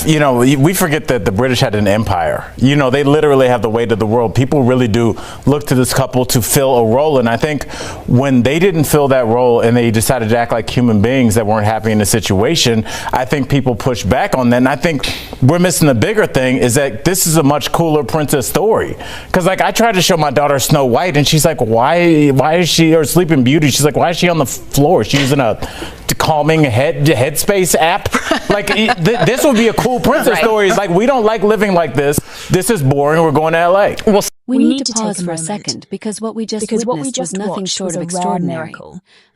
You know, we forget that the British had an empire. You know, they literally have the weight of the world. People really do look to this couple to fill a role. And I think when they didn't fill that role and they decided to act like human beings that weren't happy in the situation, I think people pushed back on that. And I think we're missing the bigger thing is that this is a much cooler princess story. Because, like, I tried to show my daughter Snow White and she's like, why is she, or Sleeping Beauty, she's like, why is she on the floor? She's using a calming headspace app. Like, this would be a cool princess story. It's like, we don't like living like this. This is boring. We're going to LA. Well, we need to pause for a second because what we just witnessed was nothing short of extraordinary.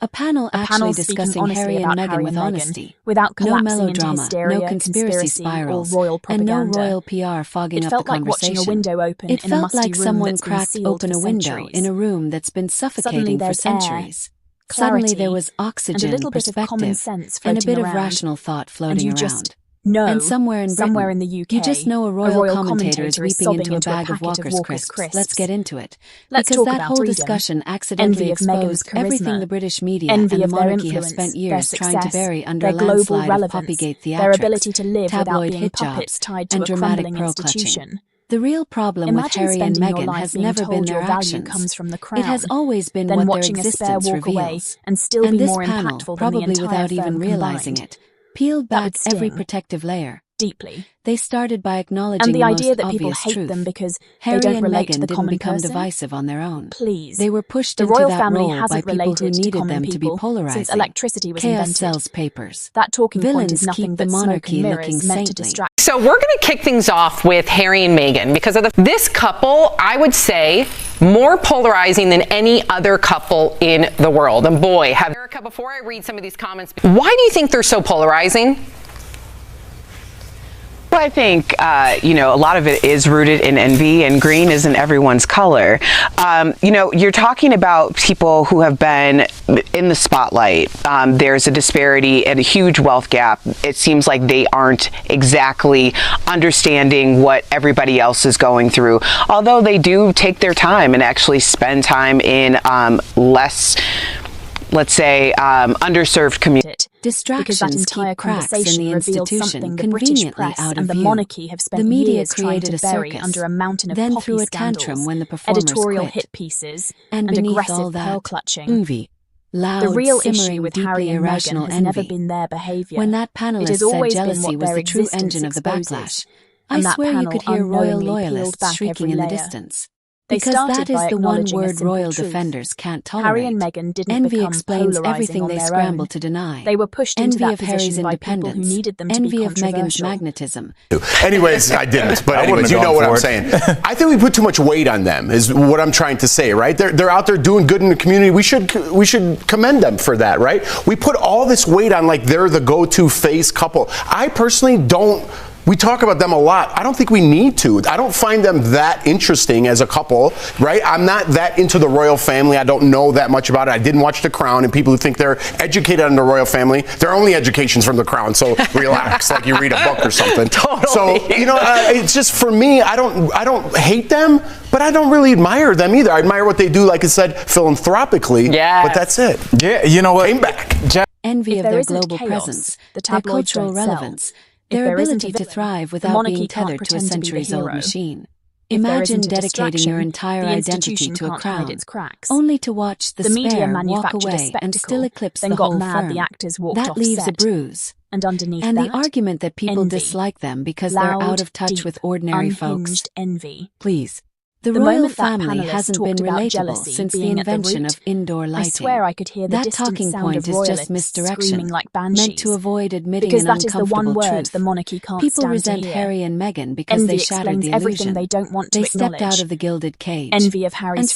A panel actually discussing Harry and Meghan with honesty, without no melodrama, no conspiracy spirals, and no royal PR fogging up the conversation. It felt like someone cracked open a window in a room that's been suffocating for centuries. Suddenly there was oxygen, perspective, and a bit of rational thought floating around. And somewhere in the UK, you just know a royal commentator is weeping into a bag of Walker's crisps. Let's get into it. Because that whole discussion accidentally exposed everything the British media and the monarchy have spent years trying to bury under a landslide of Poppygate theatrics, tabloid hit jobs, and dramatic pearl-clutching. The real problem with Harry and Meghan has never been their actions. It has always been what their existence reveals. And this panel, probably without even realizing it, peeled back every protective layer. Deeply. They started by acknowledging the idea that people hate them because Harry they don't and relate Meghan to the didn't common become person. divisive on their own. Please. They were pushed the into royal that family role hasn't by people who related to needed common them to be people polarizing. since electricity was Chaos invented. sells papers. That talking point Villains is nothing keep the but smoke monarchy and mirrors looking meant to saintly. distract. So we're going to kick things off with Harry and Meghan because of this couple, I would say, more polarizing than any other couple in the world. And boy, Erica, before I read some of these comments, why do you think they're so polarizing? Well, I think, a lot of it is rooted in envy, and green isn't everyone's color. You're talking about people who have been in the spotlight. There's a disparity and a huge wealth gap. It seems like they aren't exactly understanding what everybody else is going through, although they do take their time and actually spend time in less, let's say, underserved communities. Distractions keep cracks in the institution conveniently out of and the view. monarchy have spent The media years trying created to a bury circus, under a mountain of then poppy threw a scandals, tantrum when the performers editorial quit. hit pieces, And and beneath aggressive all that, pearl clutching. envy. Loud, The real simmering, issue with deeply Harry and irrational Meghan has envy. never been their behaviour. When that It panelist has said always been jealousy what was their the true existence engine of the exposes, backlash, I and that swear you panel could hear royal unknowingly peeled loyalists back shrieking every in the layer. distance. They Because started that is by the one acknowledging a word simple royal truth. defenders can't tolerate. Harry and Meghan didn't Envy become explains polarising everything on they their scramble own. to deny. They were pushed into Envy that of Harry's position by people who independence. needed them to Envy be of Meghan's controversial. magnetism. Anyways, I didn't. But I anyways, you know what I'm it. saying. I think we put too much weight on them is what I'm trying to say, right? They're out there doing good in the community. We should commend them for that, right? We put all this weight on like they're the go-to face couple. I personally don't. We talk about them a lot. I don't think we need to. I don't find them that interesting as a couple, right? I'm not that into the royal family. I don't know that much about it. I didn't watch The Crown, and people who think they're educated on the royal family, their only education's from The Crown, so relax, like you read a book or something. Totally. So, it's just, for me, I don't hate them, but I don't really admire them either. I admire what they do, like I said, philanthropically, but that's it. Yeah, you know what? Came back. Envy of there their isn't global chaos, presence, the their tabloids cultural don't sell. relevance, If their there isn't ability a to villain, thrive the without monarchy being can't tethered to a pretend to be the centuries-old hero. machine. If there Imagine isn't a dedicating your distraction, entire the identity institution to a can't hide crown, its cracks. only to watch the media spare walk manufactured a away spectacle, and still eclipse then the got whole mad firm. the actors walked That off leaves a set. bruise. And underneath And that, the argument that people envy. dislike them because Loud, they're out of touch deep, with ordinary folks. unhinged envy. Please. The The royal moment that family panelist hasn't been talked about relatable jealousy since the being at the invention root, of indoor lighting. I swear I could hear the that distant talking sound point of is royalists just misdirection, screaming like banshees, meant to avoid admitting because an that is the one uncomfortable word truth. the monarchy can't People stand resent to hear. Harry and Meghan because Envy they shattered explains the everything illusion. they don't want to They stepped acknowledge. out of the gilded cage. Envy of Harry's And